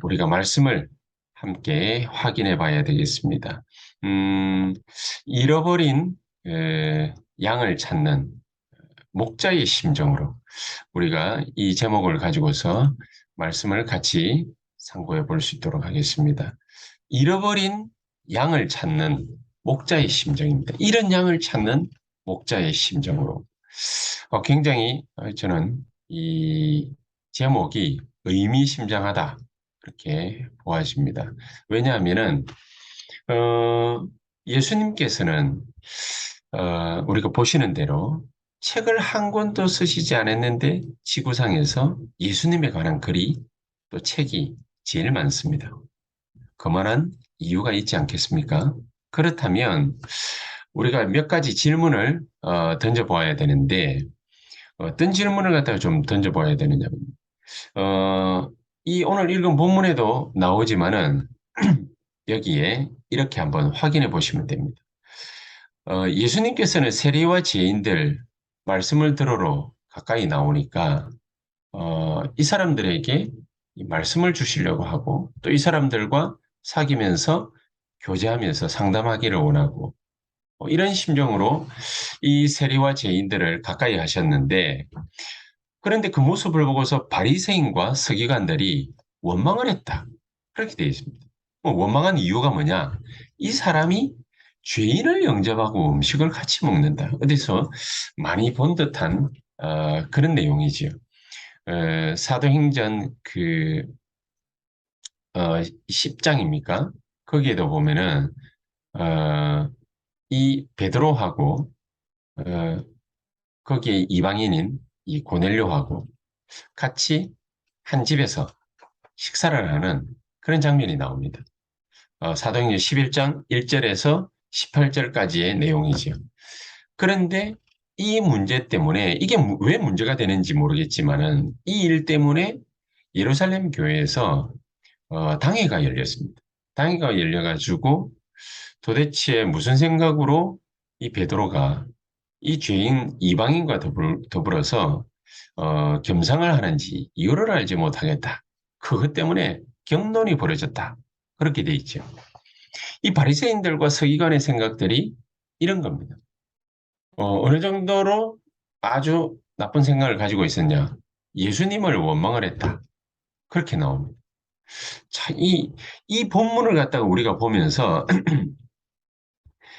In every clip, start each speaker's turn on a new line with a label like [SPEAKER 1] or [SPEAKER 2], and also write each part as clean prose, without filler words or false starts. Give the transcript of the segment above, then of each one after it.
[SPEAKER 1] 우리가 말씀을 함께 확인해 봐야 되겠습니다. 음, 잃어버린 양을 찾는 목자의 심정으로 우리가 이 제목을 가지고서 말씀을 같이 상고해 볼 수 있도록 하겠습니다. 잃어버린 양을 찾는 목자의 심정입니다. 이런 양을 찾는 목자의 심정으로 굉장히 저는 이 제목이 의미심장하다 그렇게 보아집니다. 왜냐하면은 예수님께서는 우리가 보시는 대로 책을 한 권도 쓰시지 않았는데 지구상에서 예수님에 관한 글이 또 책이 제일 많습니다. 그만한 이유가 있지 않겠습니까? 그렇다면 우리가 몇 가지 질문을 던져보아야 되는데 어떤 질문을 갖다가 좀 던져봐야 되느냐. 어, 이 오늘 읽은 본문에도 나오지만은 여기에 이렇게 한번 확인해 보시면 됩니다. 예수님께서는 세리와 죄인들 말씀을 들으러 가까이 나오니까 이 사람들에게 이 말씀을 주시려고 하고 또 이 사람들과 사귀면서 교제하면서 상담하기를 원하고 이런 심정으로 이 세리와 죄인들을 가까이 하셨는데 그런데 그 모습을 보고서 바리새인과 서기관들이 원망을 했다. 그렇게 되어 있습니다. 원망한 이유가 뭐냐? 이 사람이 죄인을 영접하고 음식을 같이 먹는다. 어디서 많이 본 듯한 그런 내용이지요. 사도행전 그 10장입니까? 거기에도 보면은 어, 이 베드로하고 어, 거기에 이방인인 이 고넬료하고 같이 한 집에서 식사를 하는 그런 장면이 나옵니다. 사도행전 11장 1절에서 18절까지의 내용이죠. 그런데 이 문제 때문에 이게 왜 문제가 되는지 모르겠지만은 이 일 때문에 예루살렘 교회에서 당회가 열렸습니다. 당회가 열려가지고 도대체 무슨 생각으로 이 베드로가 이 죄인 이방인과 더불어서 겸상을 하는지 이유를 알지 못하겠다. 그것 때문에 경론이 벌어졌다. 그렇게 돼 있죠. 이 바리새인들과 서기관의 생각들이 이런 겁니다. 어느 정도로 아주 나쁜 생각을 가지고 있었냐? 예수님을 원망을 했다. 그렇게 나옵니다. 자, 이 본문을 갖다가 우리가 보면서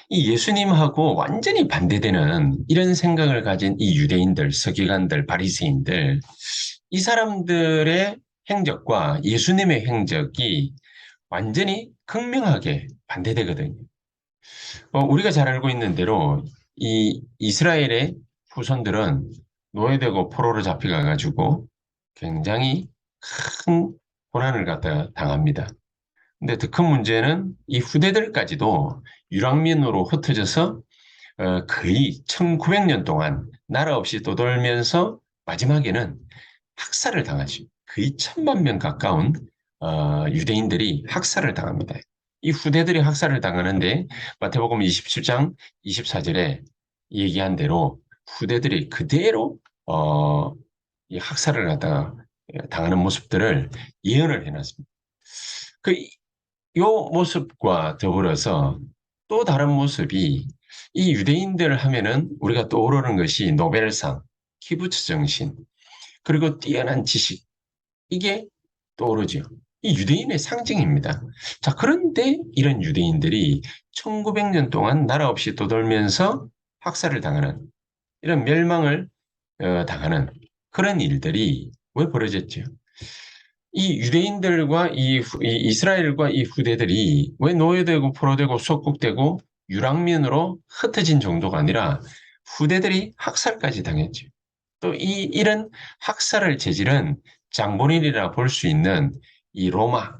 [SPEAKER 1] 이 예수님하고 완전히 반대되는 이런 생각을 가진 이 유대인들, 서기관들, 바리새인들, 이 사람들의 행적과 예수님의 행적이 완전히 극명하게 반대되거든요. 우리가 잘 알고 있는 대로 이 이스라엘의 후손들은 노예되고 포로로 잡혀가가지고 굉장히 큰 고난을 갖다 당합니다. 근데 더 큰 문제는 이 후대들까지도 유랑민으로 흩어져서 거의 1900년 동안 나라 없이 떠돌면서 마지막에는 학살을 당하죠. 거의 1000만 명 가까운 유대인들이 학살을 당합니다. 이 후대들이 학살을 당하는데 마태복음 27장 24절에 얘기한 대로 후대들이 그대로 이 학살을 갖다가 당하는 모습들을 예언을 해놨습니다. 그 요 모습과 더불어서 또 다른 모습이 이 유대인들 하면은 우리가 떠오르는 것이 노벨상, 키부츠 정신, 그리고 뛰어난 지식, 이게 떠오르죠. 이 유대인의 상징입니다. 자, 그런데 이런 유대인들이 1900년 동안 나라 없이 떠돌면서 학살을 당하는, 이런 멸망을 당하는 그런 일들이 왜 벌어졌죠? 이 유대인들과 이 이스라엘과 이 후대들이 왜 노예되고 포로되고 속국되고 유랑민으로 흩어진 정도가 아니라 후대들이 학살까지 당했죠. 또 이런 학살을 저지른 장본인이라 볼 수 있는 이 로마,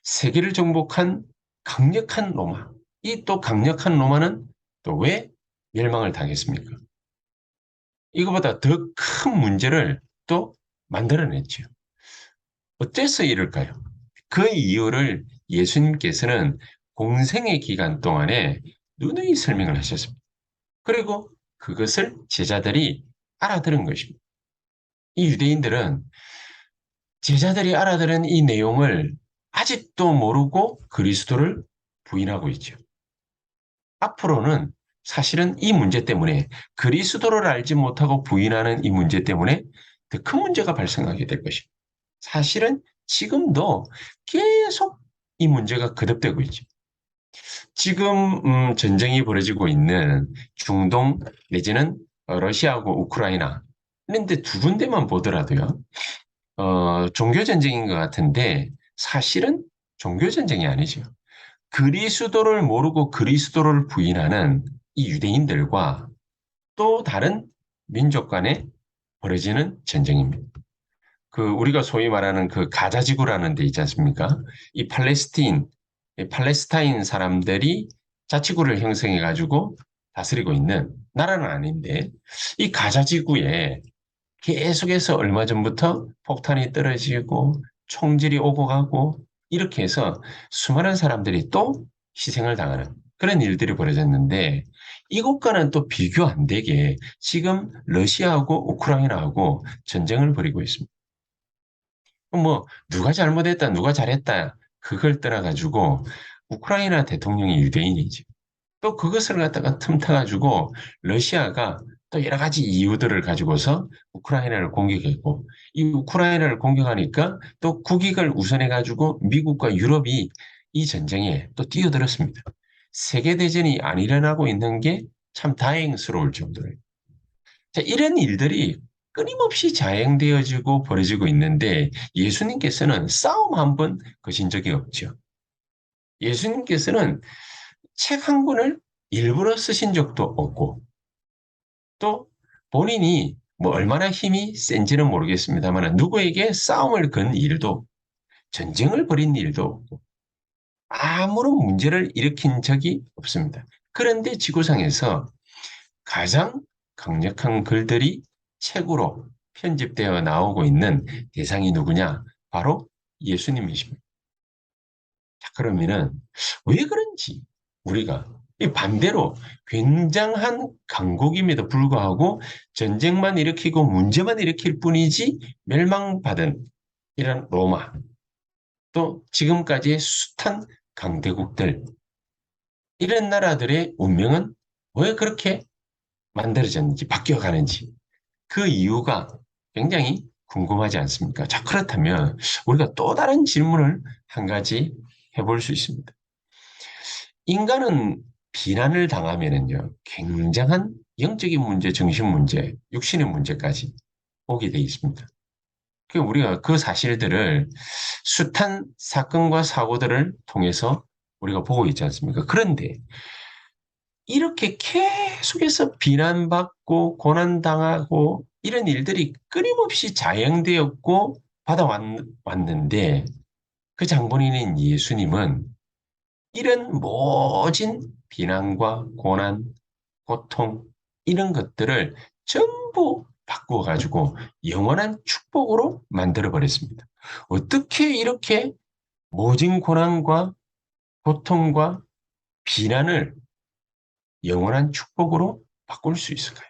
[SPEAKER 1] 세계를 정복한 강력한 로마. 이 또 강력한 로마는 또 왜 멸망을 당했습니까? 이거보다 더 큰 문제를 또 만들어냈죠. 어째서 이럴까요? 그 이유를 예수님께서는 공생의 기간 동안에 누누이 설명을 하셨습니다. 그리고 그것을 제자들이 알아들은 것입니다. 이 유대인들은 제자들이 알아들은 이 내용을 아직도 모르고 그리스도를 부인하고 있죠. 앞으로는 사실은 이 문제 때문에 그리스도를 알지 못하고 부인하는 이 문제 때문에 더 큰 문제가 발생하게 될 것입니다. 사실은 지금도 계속 이 문제가 거듭되고 있죠. 지금 전쟁이 벌어지고 있는 중동 내지는 러시아하고 우크라이나 이런 데 두 군데만 보더라도요. 종교 전쟁인 것 같은데 사실은 종교 전쟁이 아니죠. 그리스도를 모르고 그리스도를 부인하는 이 유대인들과 또 다른 민족 간에 벌어지는 전쟁입니다. 그 우리가 소위 말하는 그 가자 지구라는 데 있지 않습니까? 이 팔레스타인 사람들이 자치구를 형성해 가지고 다스리고 있는 나라는 아닌데 이 가자 지구에 계속해서 얼마 전부터 폭탄이 떨어지고 총질이 오고 가고 이렇게 해서 수많은 사람들이 또 희생을 당하는 그런 일들이 벌어졌는데 이것과는 또 비교 안 되게 지금 러시아하고 우크라이나하고 전쟁을 벌이고 있습니다. 뭐 누가 잘못했다, 누가 잘했다 그걸 떠나가지고 우크라이나 대통령이 유대인이지. 또 그것을 갖다가 틈타가지고 러시아가 또 여러 가지 이유들을 가지고서 우크라이나를 공격했고 이 우크라이나를 공격하니까 또 국익을 우선해가지고 미국과 유럽이 이 전쟁에 또 뛰어들었습니다. 세계대전이 안 일어나고 있는 게 참 다행스러울 정도예요. 자, 이런 일들이 끊임없이 자행되어지고 벌어지고 있는데 예수님께서는 싸움 한 번 거신 적이 없죠. 예수님께서는 책 한 권을 일부러 쓰신 적도 없고 또 본인이 뭐 얼마나 힘이 센지는 모르겠습니다만 누구에게 싸움을 건 일도 전쟁을 벌인 일도 없고 아무런 문제를 일으킨 적이 없습니다. 그런데 지구상에서 가장 강력한 글들이 책으로 편집되어 나오고 있는 대상이 누구냐? 바로 예수님이십니다. 자, 그러면은 왜 그런지 우리가 이 반대로 굉장한 강국임에도 불구하고 전쟁만 일으키고 문제만 일으킬 뿐이지 멸망받은 이런 로마 또 지금까지의 숱한 강대국들 이런 나라들의 운명은 왜 그렇게 만들어졌는지 바뀌어가는지 그 이유가 굉장히 궁금하지 않습니까? 자, 그렇다면 우리가 또 다른 질문을 한 가지 해볼 수 있습니다. 인간은 비난을 당하면은요, 굉장한 영적인 문제, 정신 문제, 육신의 문제까지 오게 돼 있습니다. 그 우리가 그 사실들을 숱한 사건과 사고들을 통해서 우리가 보고 있지 않습니까? 그런데 이렇게 계속해서 비난받고 고난당하고 이런 일들이 끊임없이 자행되었고 받아왔는데 그 장본인인 예수님은 이런 모진 비난과 고난, 고통 이런 것들을 전부 바꾸어 가지고 영원한 축복으로 만들어 버렸습니다. 어떻게 이렇게 모진 고난과 고통과 비난을 영원한 축복으로 바꿀 수 있을까요?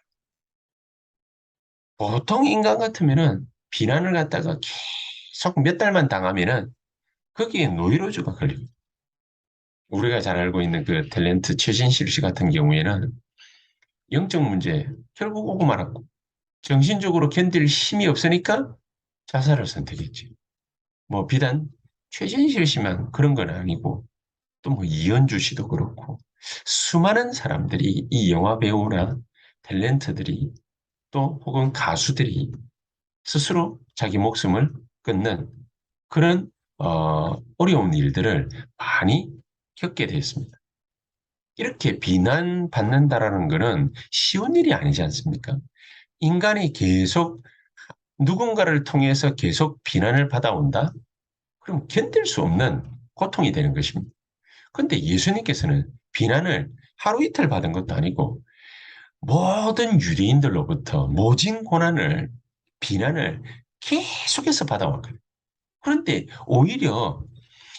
[SPEAKER 1] 보통 인간 같으면은 비난을 갖다가 계속 몇 달만 당하면은 거기에 노이로즈가 걸립니다. 우리가 잘 알고 있는 그 탤런트 최진실 씨 같은 경우에는 영적 문제 결국 오고 말았고 정신적으로 견딜 힘이 없으니까 자살을 선택했지. 뭐 비단 최진실 씨만 그런 건 아니고 또 뭐 이현주 씨도 그렇고 수많은 사람들이 이 영화 배우나 탤런트들이 또 혹은 가수들이 스스로 자기 목숨을 끊는 그런 어려운 일들을 많이 겪게 됐습니다. 이렇게 비난받는다라는 것은 쉬운 일이 아니지 않습니까? 인간이 계속 누군가를 통해서 계속 비난을 받아온다? 그럼 견딜 수 없는 고통이 되는 것입니다. 그런데 예수님께서는 비난을 하루 이틀 받은 것도 아니고 모든 유대인들로부터 모진 고난을, 비난을 계속해서 받아왔거든요. 그런데 오히려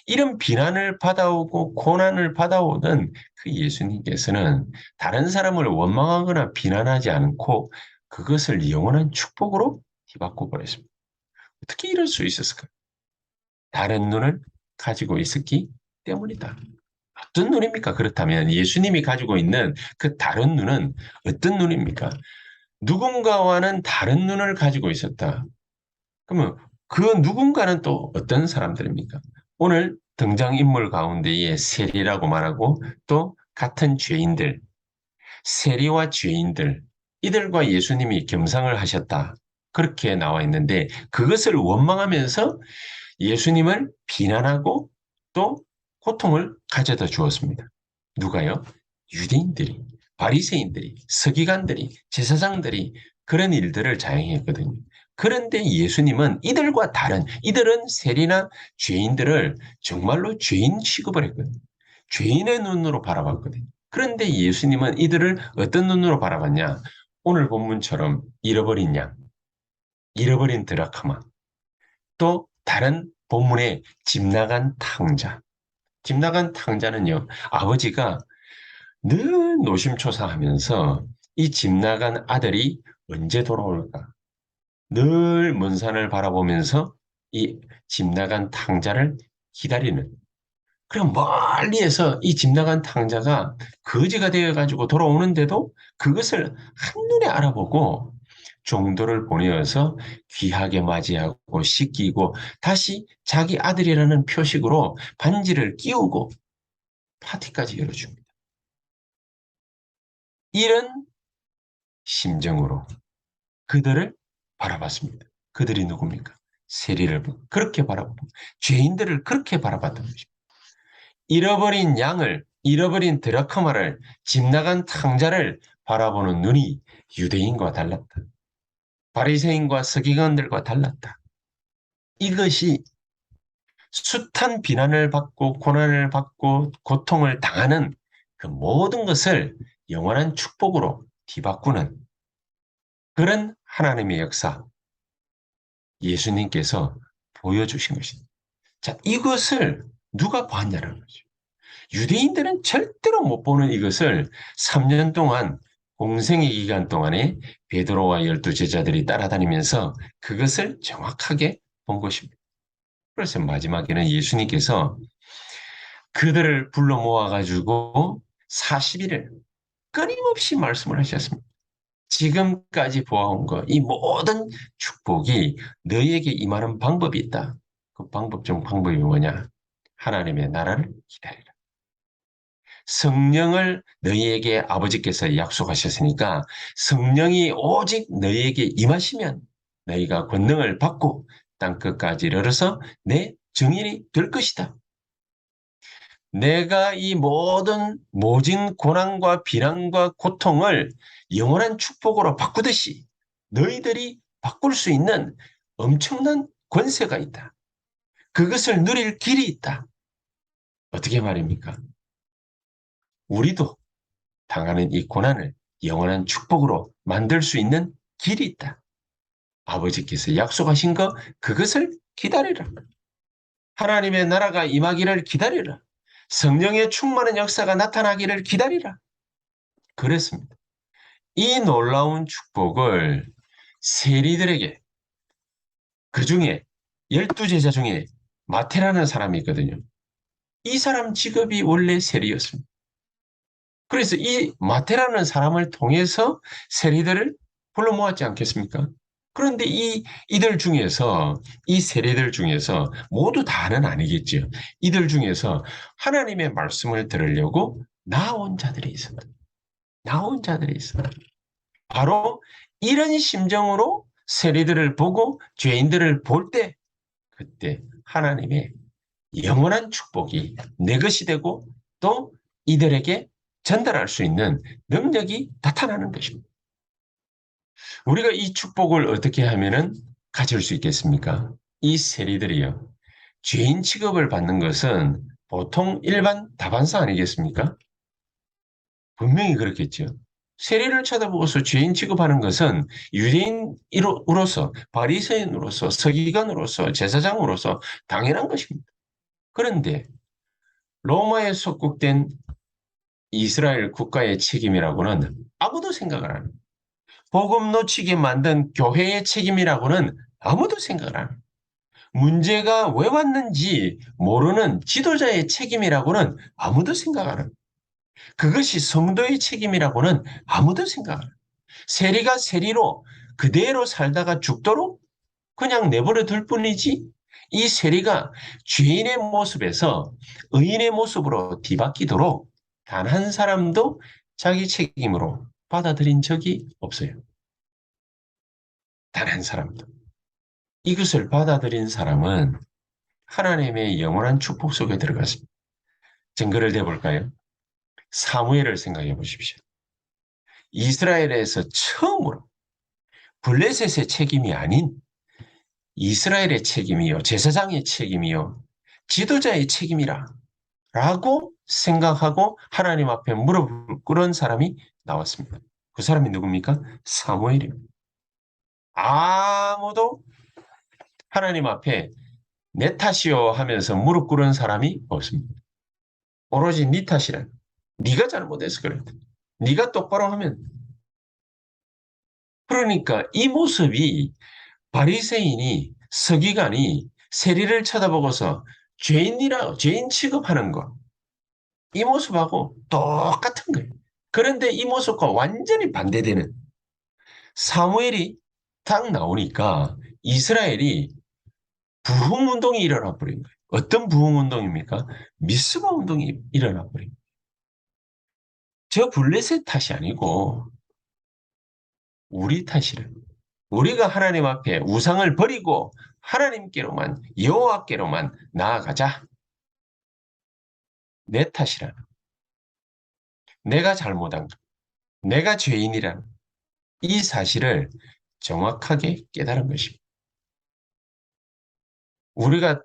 [SPEAKER 1] 이런 비난을 받아오고 고난을 받아오던 그 예수님께서는 다른 사람을 원망하거나 비난하지 않고 그것을 영원한 축복으로 뒤바꿔 버렸습니다. 어떻게 이럴 수 있었을까요? 다른 눈을 가지고 있었기 때문이다. 어떤 눈입니까? 그렇다면 예수님이 가지고 있는 그 다른 눈은 어떤 눈입니까? 누군가와는 다른 눈을 가지고 있었다. 그러면 그 누군가는 또 어떤 사람들입니까? 오늘 등장인물 가운데에 세리라고 말하고 또 같은 죄인들, 세리와 죄인들, 이들과 예수님이 겸상을 하셨다. 그렇게 나와 있는데 그것을 원망하면서 예수님을 비난하고 또 고통을 가져다 주었습니다. 누가요? 유대인들이, 바리새인들이, 서기관들이, 제사장들이 그런 일들을 자행했거든요. 그런데 예수님은 이들과 다른, 이들은 세리나 죄인들을 정말로 죄인 취급을 했거든요. 죄인의 눈으로 바라봤거든요. 그런데 예수님은 이들을 어떤 눈으로 바라봤냐? 오늘 본문처럼 잃어버린 양, 잃어버린 드라크마, 또 다른 본문에 집 나간 탕자. 집 나간 탕자는요, 아버지가 늘 노심초사하면서 이 집 나간 아들이 언제 돌아올까? 늘 먼 산을 바라보면서 이 집 나간 탕자를 기다리는. 그럼 멀리에서 이 집 나간 탕자가 거지가 되어가지고 돌아오는데도 그것을 한눈에 알아보고 종도를 보내어서 귀하게 맞이하고 씻기고 다시 자기 아들이라는 표식으로 반지를 끼우고 파티까지 열어줍니다. 이런 심정으로 그들을 바라봤습니다. 그들이 누굽니까? 세리를 그렇게 바라보고 죄인들을 그렇게 바라봤던 것입니다. 잃어버린 양을, 잃어버린 드라크마를, 집 나간 탕자를 바라보는 눈이 유대인과 달랐다. 바리새인과 서기관들과 달랐다. 이것이 숱한 비난을 받고 고난을 받고 고통을 당하는 그 모든 것을 영원한 축복으로 뒤바꾸는 그런 하나님의 역사, 예수님께서 보여주신 것입니다. 자, 이것을 누가 보았냐는 거죠. 유대인들은 절대로 못 보는 이것을 3년 동안 공생의 기간 동안에 베드로와 12 제자들이 따라다니면서 그것을 정확하게 본 것입니다. 그래서 마지막에는 예수님께서 그들을 불러 모아가지고 40일을 끊임없이 말씀을 하셨습니다. 지금까지 보아온 것, 이 모든 축복이 너희에게 임하는 방법이 있다. 그 방법 중 방법이 뭐냐? 하나님의 나라를 기다리라. 성령을 너희에게 아버지께서 약속하셨으니까 성령이 오직 너희에게 임하시면 너희가 권능을 받고 땅끝까지 이르러서 내 증인이 될 것이다. 내가 이 모진 고난과 비난과 고통을 영원한 축복으로 바꾸듯이 너희들이 바꿀 수 있는 엄청난 권세가 있다. 그것을 누릴 길이 있다. 어떻게 말입니까? 우리도 당하는 이 고난을 영원한 축복으로 만들 수 있는 길이 있다. 아버지께서 약속하신 것, 그것을 기다리라. 하나님의 나라가 임하기를 기다리라. 성령의 충만한 역사가 나타나기를 기다리라. 그랬습니다. 이 놀라운 축복을 세리들에게, 그 중에 12 제자 중에 마태라는 사람이 있거든요. 이 사람 직업이 원래 세리였습니다. 그래서 이 마태라는 사람을 통해서 세리들을 불러 모았지 않겠습니까? 그런데 이들 중에서, 이 세리들 중에서 모두 다는 아니겠죠. 이들 중에서 하나님의 말씀을 들으려고 나온 자들이 있습니다. 나온 자들이 있습니다. 바로 이런 심정으로 세리들을 보고 죄인들을 볼 때, 그때 하나님의 영원한 축복이 내 것이 되고 또 이들에게 전달할 수 있는 능력이 나타나는 것입니다. 우리가 이 축복을 어떻게 하면은 가질 수 있겠습니까? 이 세리들이요. 죄인 취급을 받는 것은 보통 일반 다반사 아니겠습니까? 분명히 그렇겠죠. 세리를 쳐다보고서 죄인 취급하는 것은 유대인으로서, 바리새인으로서, 서기관으로서, 제사장으로서 당연한 것입니다. 그런데 로마에 속국된 이스라엘 국가의 책임이라고는 아무도 생각을 안 합니다. 복음 놓치게 만든 교회의 책임이라고는 아무도 생각을 안 합니다. 문제가 왜 왔는지 모르는 지도자의 책임이라고는 아무도 생각 안 합니다. 그것이 성도의 책임이라고는 아무도 생각 안 합니다. 세리가 세리로 그대로 살다가 죽도록 그냥 내버려 둘 뿐이지 이 세리가 죄인의 모습에서 의인의 모습으로 뒤바뀌도록 단 한 사람도 자기 책임으로 받아들인 적이 없어요. 단 한 사람도. 이것을 받아들인 사람은 하나님의 영원한 축복 속에 들어갔습니다. 증거를 대볼까요? 사무엘을 생각해 보십시오. 이스라엘에서 처음으로 블레셋의 책임이 아닌 이스라엘의 책임이요, 제사장의 책임이요, 지도자의 책임이라 라고 생각하고 하나님 앞에 무릎을 꿇은 사람이 나왔습니다. 그 사람이 누굽니까? 사무엘입니다. 아무도 하나님 앞에 내 탓이요 하면서 무릎 꿇은 사람이 없습니다. 오로지 네 탓이라. 네가 잘못해서 그래. 네가 똑바로 하면. 그러니까 이 모습이 바리새인이 서기관이 세리를 쳐다보고서 죄인 취급하는 것, 이 모습하고 똑같은 거예요. 그런데 이 모습과 완전히 반대되는 사무엘이 딱 나오니까 이스라엘이 부흥운동이 일어나 버린 거예요. 어떤 부흥운동입니까? 미스바 운동이 일어나 버린 거예요. 저 블레셋 탓이 아니고 우리 탓이래. 우리가 하나님 앞에 우상을 버리고 하나님께로만 여호와께로만 나아가자. 내 탓이라. 내가 잘못한 것. 내가 죄인이라는 이 사실을 정확하게 깨달은 것입니다. 우리가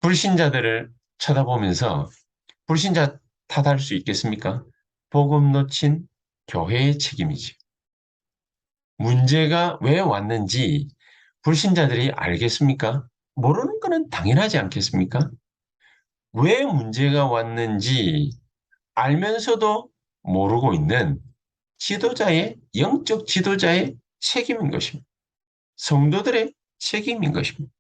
[SPEAKER 1] 불신자들을 쳐다보면서 불신자 탓할 수 있겠습니까? 복음 놓친 교회의 책임이지. 문제가 왜 왔는지 불신자들이 알겠습니까? 모르는 것은 당연하지 않겠습니까? 왜 문제가 왔는지 알면서도 모르고 있는 영적 지도자의 책임인 것입니다. 성도들의 책임인 것입니다.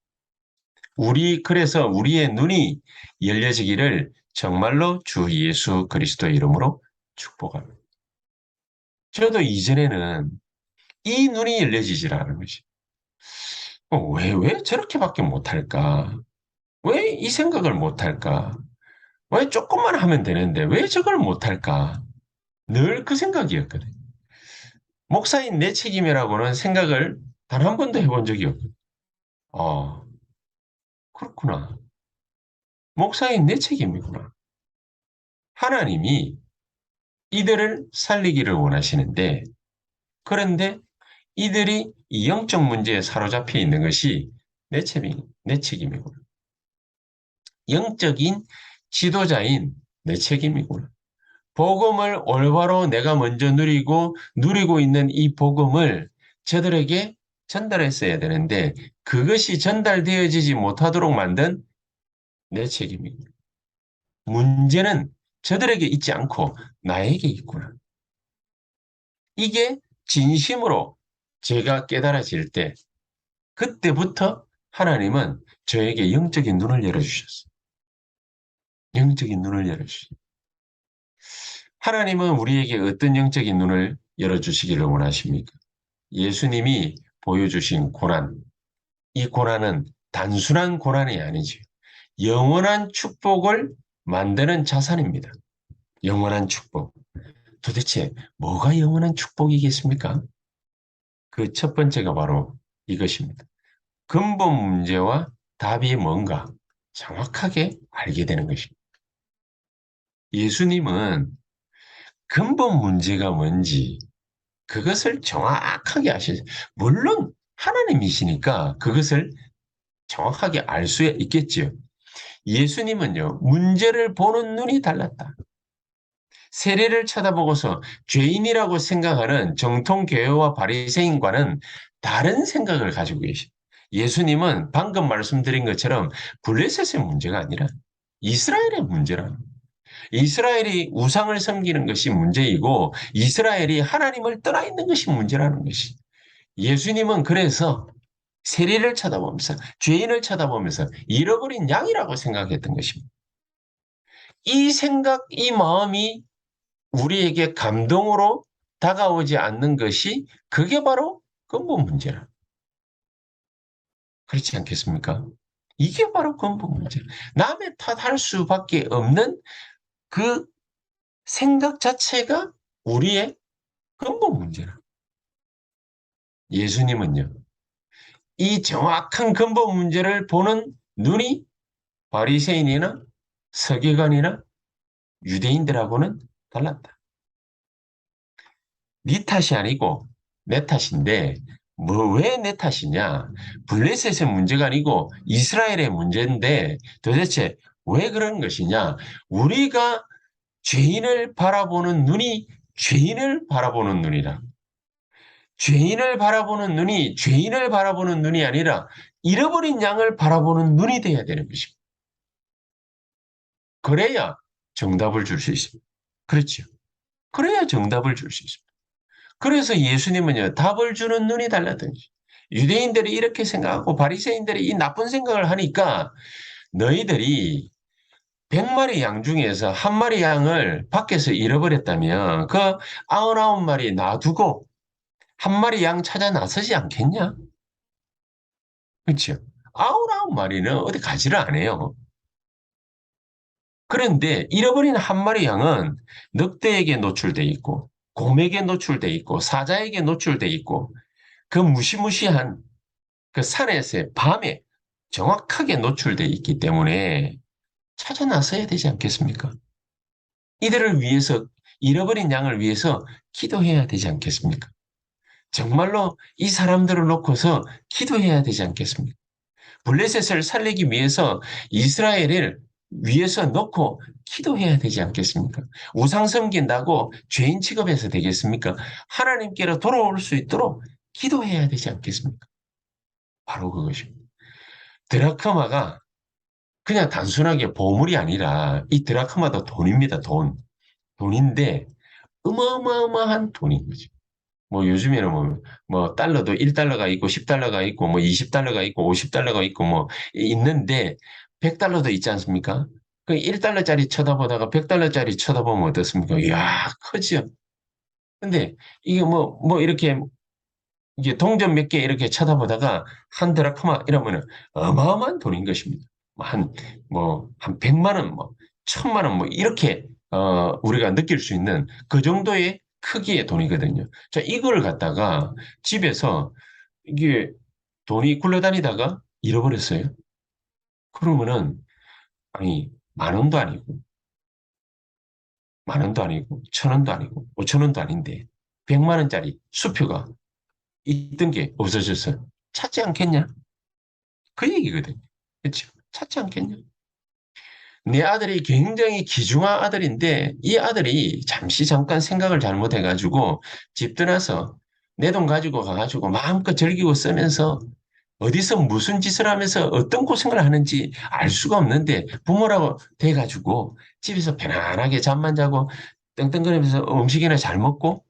[SPEAKER 1] 그래서 우리의 눈이 열려지기를 정말로 주 예수 그리스도의 이름으로 축복합니다. 저도 이전에는 이 눈이 열려지질 않은 것이. 왜 저렇게밖에 못할까? 왜 이 생각을 못할까? 왜 조금만 하면 되는데 왜 저걸 못할까? 늘 그 생각이었거든. 목사인 내 책임이라고는 생각을 단 한 번도 해본 적이 없거든. 아, 그렇구나. 목사인 내 책임이구나. 하나님이 이들을 살리기를 원하시는데, 그런데 이들이 이 영적 문제에 사로잡혀 있는 것이 내 책임이구나. 영적인 지도자인 내 책임이구나. 복음을 올바로 내가 먼저 누리고 있는 이 복음을 저들에게 전달했어야 되는데 그것이 전달되어지지 못하도록 만든 내 책임입니다. 문제는 저들에게 있지 않고 나에게 있구나. 이게 진심으로 제가 깨달아질 때 그때부터 하나님은 저에게 영적인 눈을 열어주셨어요. 영적인 눈을 열어주셨어요. 하나님은 우리에게 어떤 영적인 눈을 열어주시기를 원하십니까? 예수님이 보여주신 고난, 이 고난은 단순한 고난이 아니죠. 영원한 축복을 만드는 자산입니다. 영원한 축복. 도대체 뭐가 영원한 축복이겠습니까? 그 첫 번째가 바로 이것입니다. 근본 문제와 답이 뭔가 정확하게 알게 되는 것입니다. 예수님은 근본 문제가 뭔지 그것을 정확하게 아시죠. 물론 하나님이시니까 그것을 정확하게 알 수 있겠지요. 예수님은요, 문제를 보는 눈이 달랐다. 세례를 쳐다보고서 죄인이라고 생각하는 정통교회와 바리새인과는 다른 생각을 가지고 계십니다. 예수님은 방금 말씀드린 것처럼 블레셋의 문제가 아니라 이스라엘의 문제라는 이스라엘이 우상을 섬기는 것이 문제이고 이스라엘이 하나님을 떠나 있는 것이 문제라는 것이. 예수님은 그래서 세리를 쳐다보면서 죄인을 쳐다보면서 잃어버린 양이라고 생각했던 것입니다. 이 생각, 이 마음이 우리에게 감동으로 다가오지 않는 것이 그게 바로 근본 문제라. 그렇지 않겠습니까? 이게 바로 근본 문제. 남의 탓할 수밖에 없는 그 생각 자체가 우리의 근본 문제라. 예수님은요, 이 정확한 근본 문제를 보는 눈이 바리새인이나 서기관이나 유대인들하고는 달랐다. 네 탓이 아니고 내 탓인데 뭐 왜 내 탓이냐? 블레셋의 문제가 아니고 이스라엘의 문제인데 도대체 왜 그런 것이냐? 우리가 죄인을 바라보는 눈이 죄인을 바라보는 눈이라. 죄인을 바라보는 눈이 죄인을 바라보는 눈이 아니라 잃어버린 양을 바라보는 눈이 돼야 되는 것입니다. 그래야 정답을 줄 수 있습니다. 그렇죠. 그래야 정답을 줄 수 있습니다. 그래서 예수님은요, 답을 주는 눈이 달라든지. 유대인들이 이렇게 생각하고 바리새인들이 이 나쁜 생각을 하니까 너희들이 100마리 양 중에서 한 마리 양을 밖에서 잃어버렸다면 그 99마리 놔두고 한 마리 양 찾아 나서지 않겠냐? 그렇죠? 99마리는 어디 가지를 않아요. 그런데 잃어버린 한 마리 양은 늑대에게 노출돼 있고 곰에게 노출돼 있고 사자에게 노출돼 있고 그 무시무시한 그 산에서의 밤에 정확하게 노출돼 있기 때문에 찾아 나서야 되지 않겠습니까? 이들을 위해서 잃어버린 양을 위해서 기도해야 되지 않겠습니까? 정말로 이 사람들을 놓고서 기도해야 되지 않겠습니까? 블레셋을 살리기 위해서 이스라엘을 위해서 놓고 기도해야 되지 않겠습니까? 우상 섬긴다고 죄인 취급해서 되겠습니까? 하나님께로 돌아올 수 있도록 기도해야 되지 않겠습니까? 바로 그것입니다. 드라크마가 그냥 단순하게 보물이 아니라 이 드라크마도 돈입니다. 돈. 돈인데 어마어마한 돈인 거죠. 뭐 요즘에는 뭐 달러도 1달러가 있고 10달러가 있고 뭐 20달러가 있고 50달러가 있고 뭐 있는데 100달러도 있지 않습니까? 그 1달러짜리 쳐다보다가 100달러짜리 쳐다보면 어떻습니까? 이야, 크죠. 근데 이게 뭐 이렇게 이게 동전 몇 개 이렇게 쳐다보다가 한 드라크마 이러면은 어마어마한 돈인 것입니다. 한 100만 원, 뭐 1000만 원, 뭐 이렇게 우리가 느낄 수 있는 그 정도의 크기의 돈이거든요. 자, 이걸 갖다가 집에서 이게 돈이 굴러다니다가 잃어버렸어요. 그러면은 아니 만 원도 아니고 만 원도 아니고 천 원도 아니고 5천 원도 아닌데 100만 원짜리 수표가 있던 게 없어졌어요. 찾지 않겠냐? 그 얘기거든요. 그렇죠? 찾지 않겠냐? 내 아들이 굉장히 귀중한 아들인데 이 아들이 잠시 잠깐 생각을 잘못해가지고 집 떠나서 내 돈 가지고 가가지고 마음껏 즐기고 쓰면서 어디서 무슨 짓을 하면서 어떤 고생을 하는지 알 수가 없는데 부모라고 돼가지고 집에서 편안하게 잠만 자고 떵떵거리면서 음식이나 잘 먹고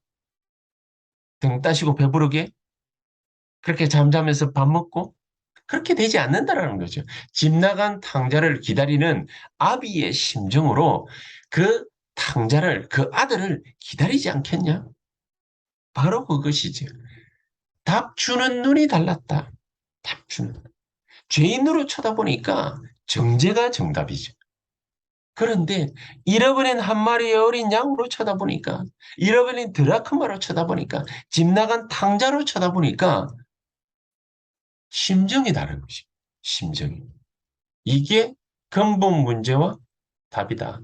[SPEAKER 1] 등 따시고 배부르게 그렇게 잠자면서 밥 먹고 그렇게 되지 않는다라는 거죠. 집 나간 탕자를 기다리는 아비의 심정으로 그 탕자를, 그 아들을 기다리지 않겠냐? 바로 그것이죠. 답 주는 눈이 달랐다. 답 주는. 죄인으로 쳐다보니까 정죄가 정답이죠. 그런데 잃어버린 한 마리의 어린 양으로 쳐다보니까, 잃어버린 드라크마로 쳐다보니까, 집 나간 탕자로 쳐다보니까 심정이 다른 것이죠. 심정이. 이게 근본 문제와 답이다.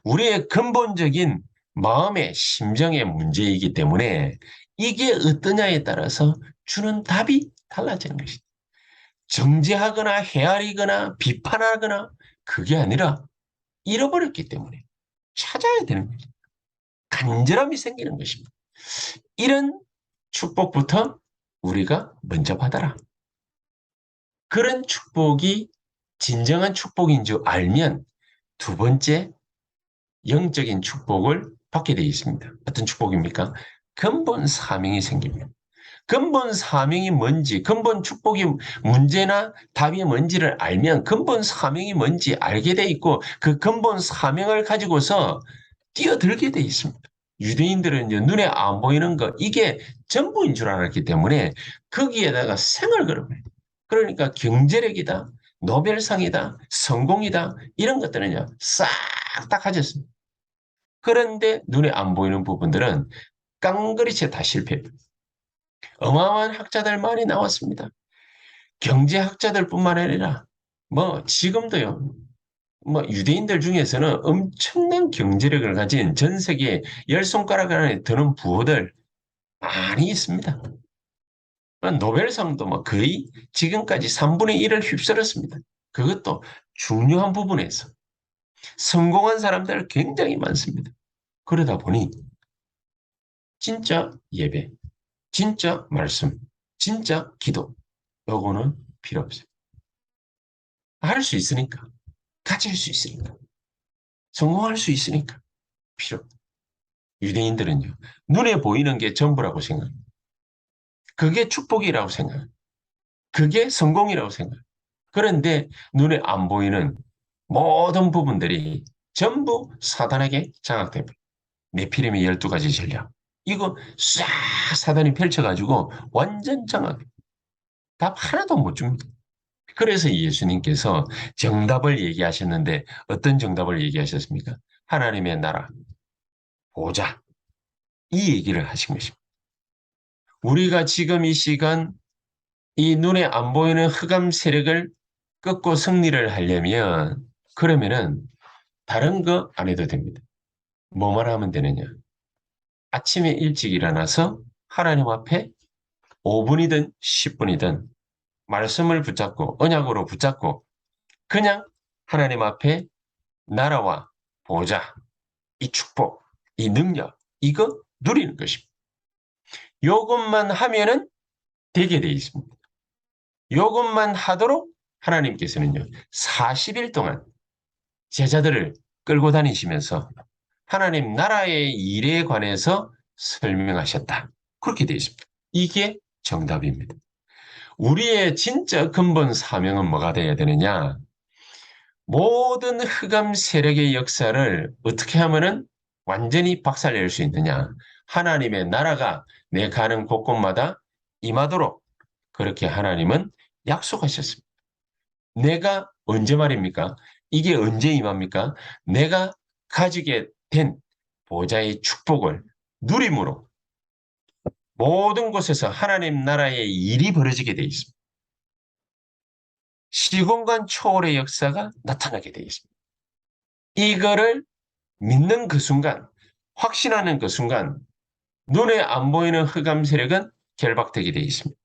[SPEAKER 1] 우리의 근본적인 마음의 심정의 문제이기 때문에 이게 어떠냐에 따라서 주는 답이 달라지는 것이다. 정죄하거나 헤아리거나 비판하거나 그게 아니라 잃어버렸기 때문에 찾아야 되는 거죠. 간절함이 생기는 것입니다. 이런 축복부터 우리가 먼저 받아라. 그런 축복이 진정한 축복인 줄 알면 두 번째 영적인 축복을 받게 되어 있습니다. 어떤 축복입니까? 근본 사명이 생깁니다. 근본 사명이 뭔지, 근본 축복이 문제나 답이 뭔지를 알면 근본 사명이 뭔지 알게 돼 있고 그 근본 사명을 가지고서 뛰어들게 돼 있습니다. 유대인들은 눈에 안 보이는 거 이게 전부인 줄 알았기 때문에 거기에다가 생을 걸어버려요. 그러니까 경제력이다, 노벨상이다, 성공이다 이런 것들은요 싹 다 가졌습니다. 그런데 눈에 안 보이는 부분들은 깡그리째 다 실패해요. 어마어마한 학자들 많이 나왔습니다. 경제학자들뿐만 아니라 뭐 지금도요. 뭐 유대인들 중에서는 엄청난 경제력을 가진 전 세계 열 손가락 안에 드는 부호들 많이 있습니다. 노벨상도 뭐 거의 지금까지 3분의 1을 휩쓸었습니다. 그것도 중요한 부분에서 성공한 사람들 굉장히 많습니다. 그러다 보니 진짜 예배, 진짜 말씀, 진짜 기도 요거는 필요 없어요. 할 수 있으니까, 가질 수 있으니까, 성공할 수 있으니까 필요 없어요. 유대인들은요, 눈에 보이는 게 전부라고 생각해요. 그게 축복이라고 생각해요. 그게 성공이라고 생각해요. 그런데 눈에 안 보이는 모든 부분들이 전부 사단에게 장악돼버려요. 네피림의 12가지 전략. 이거 싹 사단이 펼쳐가지고 완전 장악해. 답 하나도 못 줍니다. 그래서 예수님께서 정답을 얘기하셨는데 어떤 정답을 얘기하셨습니까? 하나님의 나라, 보자. 이 얘기를 하신 것입니다. 우리가 지금 이 시간 이 눈에 안 보이는 흑암 세력을 꺾고 승리를 하려면 그러면은 다른 거 안 해도 됩니다. 뭐만 하면 되느냐? 아침에 일찍 일어나서 하나님 앞에 5분이든 10분이든 말씀을 붙잡고 언약으로 붙잡고 그냥 하나님 앞에 나라와 보좌, 이 축복, 이 능력 이거 누리는 것입니다. 요것만 하면은 되게 돼 있습니다. 요것만 하도록 하나님께서는요 40일 동안 제자들을 끌고 다니시면서 하나님 나라의 일에 관해서 설명하셨다. 그렇게 되어 있습니다. 이게 정답입니다. 우리의 진짜 근본 사명은 뭐가 되어야 되느냐? 모든 흑암 세력의 역사를 어떻게 하면은 완전히 박살낼 수 있느냐? 하나님의 나라가 내 가는 곳곳마다 임하도록 그렇게 하나님은 약속하셨습니다. 내가 언제 말입니까? 이게 언제 임합니까? 내가 가지게 된 보좌의 축복을 누림으로 모든 곳에서 하나님 나라의 일이 벌어지게 돼 있습니다. 시공간 초월의 역사가 나타나게 돼 있습니다. 이거를 믿는 그 순간, 확신하는 그 순간, 눈에 안 보이는 흑암 세력은 결박되게 돼 있습니다.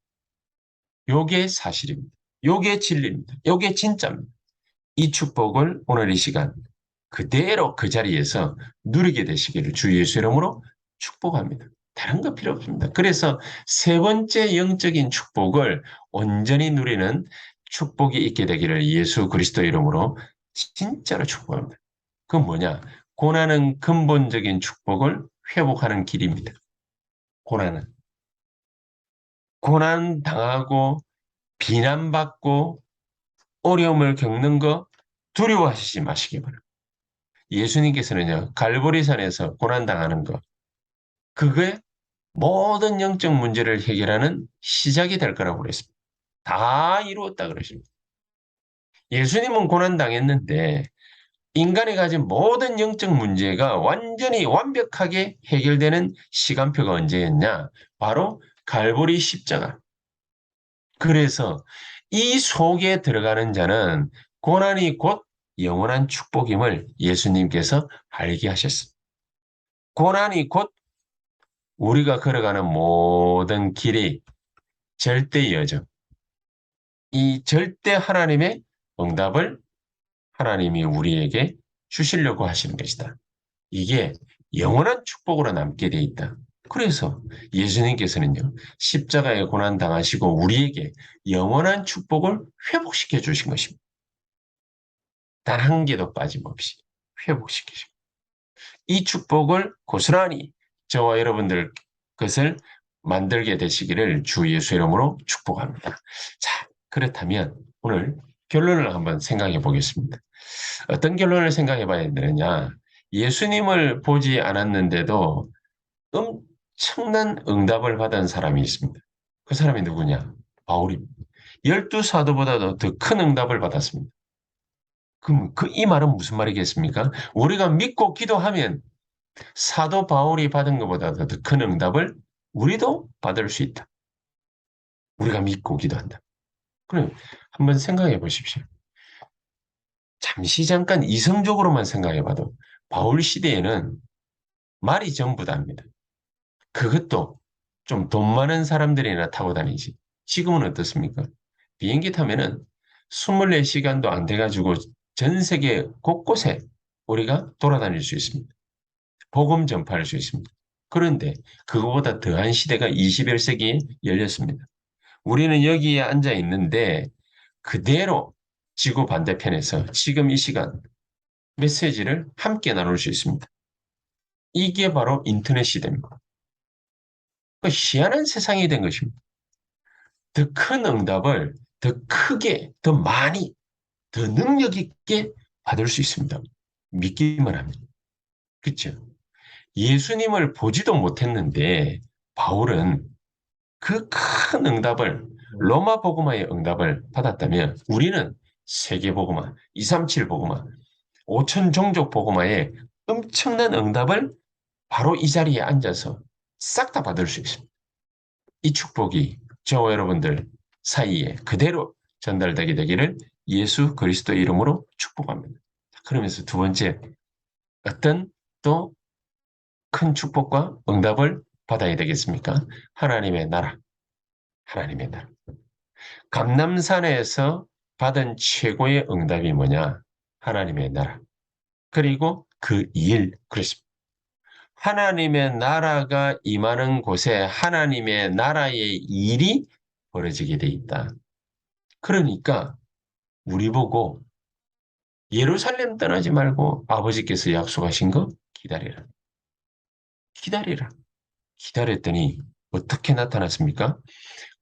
[SPEAKER 1] 요게 사실입니다. 요게 진리입니다. 요게 진짜입니다. 이 축복을 오늘 이 시간 그대로 그 자리에서 누리게 되시기를 주 예수 이름으로 축복합니다. 다른 거 필요 없습니다. 그래서 세 번째 영적인 축복을 온전히 누리는 축복이 있게 되기를 예수 그리스도 이름으로 진짜로 축복합니다. 그건 뭐냐? 고난은 근본적인 축복을 회복하는 길입니다. 고난은. 고난 당하고 비난받고 어려움을 겪는 거 두려워하시지 마시기 바랍니다. 예수님께서는요, 갈보리산에서 고난당하는 것, 그게 모든 영적 문제를 해결하는 시작이 될 거라고 그랬습니다. 다 이루었다 그러십니다. 예수님은 고난당했는데 인간이 가진 모든 영적 문제가 완전히 완벽하게 해결되는 시간표가 언제였냐? 바로 갈보리 십자가. 그래서 이 속에 들어가는 자는 고난이 곧 영원한 축복임을 예수님께서 알게 하셨습니다. 고난이 곧 우리가 걸어가는 모든 길이 절대 여정, 이 절대 하나님의 응답을 하나님이 우리에게 주시려고 하시는 것이다. 이게 영원한 축복으로 남게 돼 있다. 그래서 예수님께서는요, 십자가에 고난 당하시고 우리에게 영원한 축복을 회복시켜 주신 것입니다. 단 한 개도 빠짐없이 회복시키시고 이 축복을 고스란히 저와 여러분들 것을 만들게 되시기를 주 예수 이름으로 축복합니다. 자, 그렇다면 오늘 결론을 한번 생각해 보겠습니다. 어떤 결론을 생각해 봐야 되느냐? 예수님을 보지 않았는데도 엄청난 응답을 받은 사람이 있습니다. 그 사람이 누구냐? 바울입니다. 12사도보다도 더 큰 응답을 받았습니다. 그럼 이 말은 무슨 말이겠습니까? 우리가 믿고 기도하면 사도 바울이 받은 것보다도 더 큰 응답을 우리도 받을 수 있다. 우리가 믿고 기도한다. 그럼 한번 생각해 보십시오. 잠시 잠깐 이성적으로만 생각해 봐도 바울 시대에는 말이 전부답니다. 그것도 좀 돈 많은 사람들이나 타고 다니지. 지금은 어떻습니까? 비행기 타면은 24시간도 안 돼가지고 전 세계 곳곳에 우리가 돌아다닐 수 있습니다. 복음 전파할 수 있습니다. 그런데 그거보다 더한 시대가 21세기에 열렸습니다. 우리는 여기에 앉아 있는데 그대로 지구 반대편에서 지금 이 시간 메시지를 함께 나눌 수 있습니다. 이게 바로 인터넷 시대입니다. 희한한 세상이 된 것입니다. 더 큰 응답을 더 크게, 더 많이, 더 능력 있게 받을 수 있습니다. 믿기만 합니다. 그렇죠? 예수님을 보지도 못했는데 바울은 그 큰 응답을 로마 복음화의 응답을 받았다면 우리는 세계 복음화, 237 복음화, 5천 종족 복음화의 엄청난 응답을 바로 이 자리에 앉아서 싹 다 받을 수 있습니다. 이 축복이 저와 여러분들 사이에 그대로 전달되게 되기를 예수 그리스도 이름으로 축복합니다. 그러면서 두 번째, 어떤 또 큰 축복과 응답을 받아야 되겠습니까? 하나님의 나라. 하나님의 나라. 감람산에서 받은 최고의 응답이 뭐냐? 하나님의 나라. 그리고 그 일, 그렇습니다. 하나님의 나라가 임하는 곳에 하나님의 나라의 일이 벌어지게 돼 있다. 그러니까 우리 보고 예루살렘 떠나지 말고 아버지께서 약속하신 거 기다리라. 기다리라. 기다렸더니 어떻게 나타났습니까?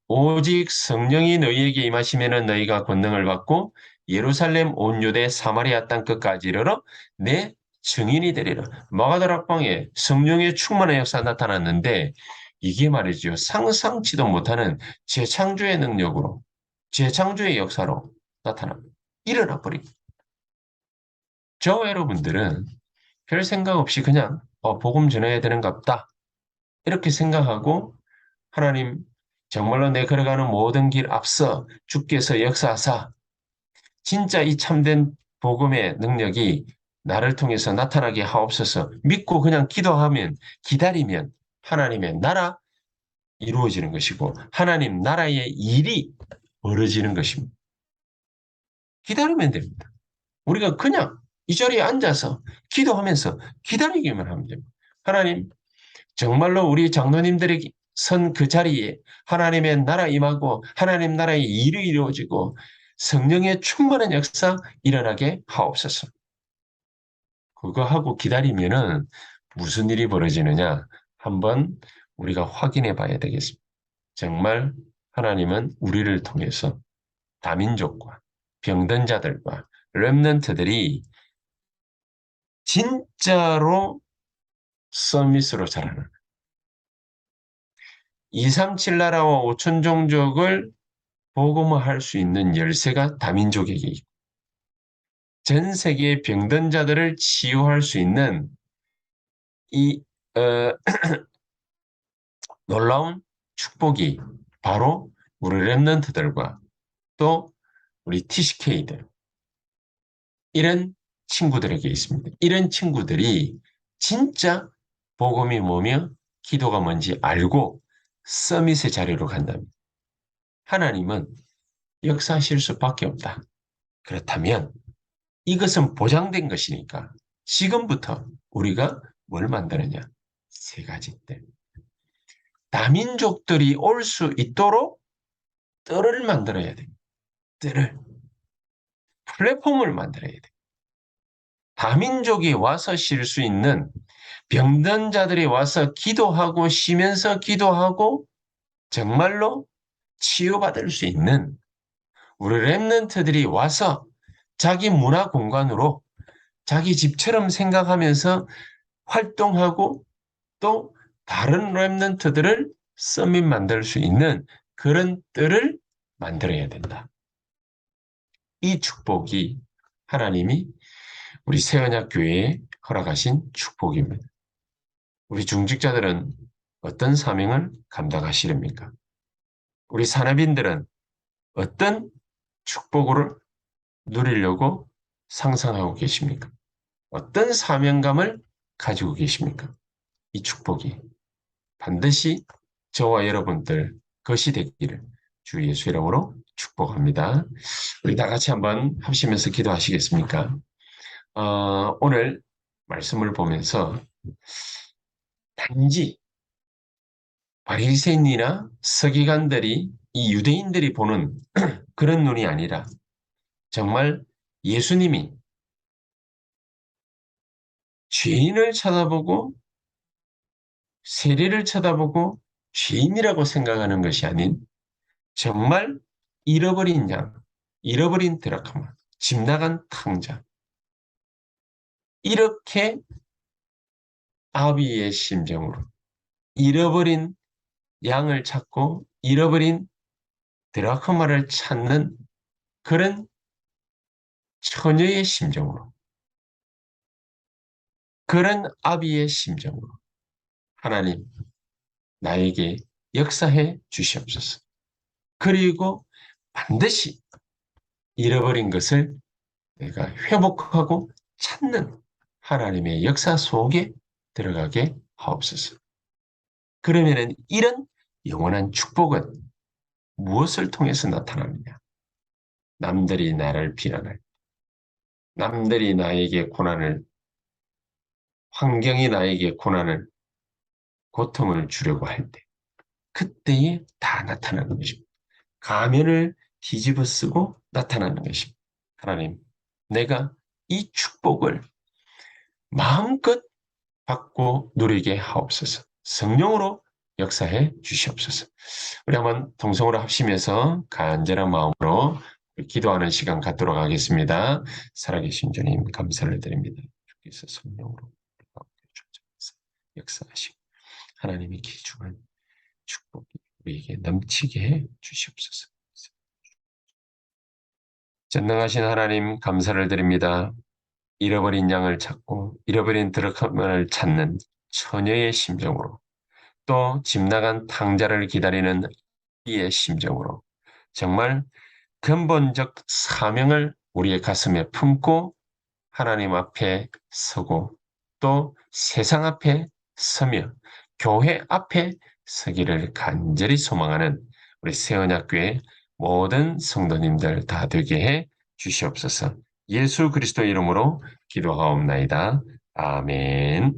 [SPEAKER 1] 오직 성령이 너희에게 임하시면 너희가 권능을 받고 예루살렘 온 유대 사마리아 땅 끝까지 이르러 내 증인이 되리라. 마가다락방에 성령의 충만한 역사 나타났는데 이게 말이죠. 상상치도 못하는 재창조의 능력으로 재창조의 역사로 나타납니다. 일어나 버립니다. 저와 여러분들은 별 생각 없이 그냥 복음 전해야 되는갑다 이렇게 생각하고 하나님 정말로 내 걸어가는 모든 길 앞서 주께서 역사하사 진짜 이 참된 복음의 능력이 나를 통해서 나타나게 하옵소서 믿고 그냥 기도하면 기다리면 하나님의 나라 이루어지는 것이고 하나님 나라의 일이 벌어지는 것입니다. 기다리면 됩니다. 우리가 그냥 이 자리에 앉아서 기도하면서 기다리기만 하면 됩니다. 하나님 정말로 우리 장로님들이 선 그 자리에 하나님의 나라 임하고 하나님 나라의 일이 이루어지고 성령의 충만한 역사 일어나게 하옵소서. 그거 하고 기다리면은 무슨 일이 벌어지느냐 한번 우리가 확인해 봐야 되겠습니다. 정말 하나님은 우리를 통해서 다민족과 병든 자들과 렘넌트들이 진짜로 서밋으로 자라는 237 나라와 5천 종족을 복음화할 수 있는 열쇠가 다민족에게 있고 전 세계의 병든 자들을 치유할 수 있는 이 놀라운 축복이 바로 우리 렘넌트들과 또 우리 TCK들 이런 친구들에게 있습니다. 이런 친구들이 진짜 복음이 뭐며 기도가 뭔지 알고 서밋의 자리로 간답니다. 하나님은 역사하실 수밖에 없다. 그렇다면 이것은 보장된 것이니까 지금부터 우리가 뭘 만드느냐? 세 가지 때. 다민족들이 올 수 있도록 뜰을 만들어야 돼. 뜰을. 플랫폼을 만들어야 돼. 다민족이 와서 쉴 수 있는 병든 자들이 와서 기도하고 쉬면서 기도하고 정말로 치유받을 수 있는 우리 렘넌트들이 와서 자기 문화 공간으로 자기 집처럼 생각하면서 활동하고 또 다른 렘넌트들을 서밋 만들 수 있는 그런 뜰을 만들어야 된다. 이 축복이 하나님이 우리 새언약교회에 허락하신 축복입니다. 우리 중직자들은 어떤 사명을 감당하시렵니까? 우리 산업인들은 어떤 축복을 누리려고 상상하고 계십니까? 어떤 사명감을 가지고 계십니까? 이 축복이 반드시 저와 여러분들 것이 되기를 주 예수 이름으로 축복합니다. 우리 다 같이 한번 합심해서 기도하시겠습니까? 오늘 말씀을 보면서 단지 바리새인이나 서기관들이 이 유대인들이 보는 그런 눈이 아니라 정말 예수님이 죄인을 쳐다보고 세리를 쳐다보고 죄인이라고 생각하는 것이 아닌 정말 잃어버린 양, 잃어버린 드라크마, 집 나간 탕자 이렇게 아비의 심정으로 잃어버린 양을 찾고 잃어버린 드라크마를 찾는 그런 처녀의 심정으로 그런 아비의 심정으로 하나님 나에게 역사해 주시옵소서. 그리고 반드시 잃어버린 것을 내가 회복하고 찾는 하나님의 역사 속에 들어가게 하옵소서. 그러면은 이런 영원한 축복은 무엇을 통해서 나타나느냐? 남들이 나를 비난할 때, 남들이 나에게 고난을, 환경이 나에게 고난을, 고통을 주려고 할 때, 그때에 다 나타나는 것입니다. 가면을 뒤집어 쓰고 나타나는 것입니다. 하나님, 내가 이 축복을 마음껏 받고 누리게 하옵소서. 성령으로 역사해 주시옵소서. 우리 한번 동성으로 합심해서 간절한 마음으로 기도하는 시간 갖도록 하겠습니다. 살아계신 주님 감사를 드립니다. 주께서 성령으로 역사하시고 하나님이 기중한 축복이 우리에게 넘치게 해 주시옵소서. 전능하신 하나님 감사를 드립니다. 잃어버린 양을 찾고 잃어버린 드라크마를 찾는 처녀의 심정으로 또 집 나간 탕자를 기다리는 이의 심정으로 정말 근본적 사명을 우리의 가슴에 품고 하나님 앞에 서고 또 세상 앞에 서며 교회 앞에 서기를 간절히 소망하는 우리 새언약교회 모든 성도님들 다 되게 해 주시옵소서. 예수 그리스도 이름으로 기도하옵나이다. 아멘.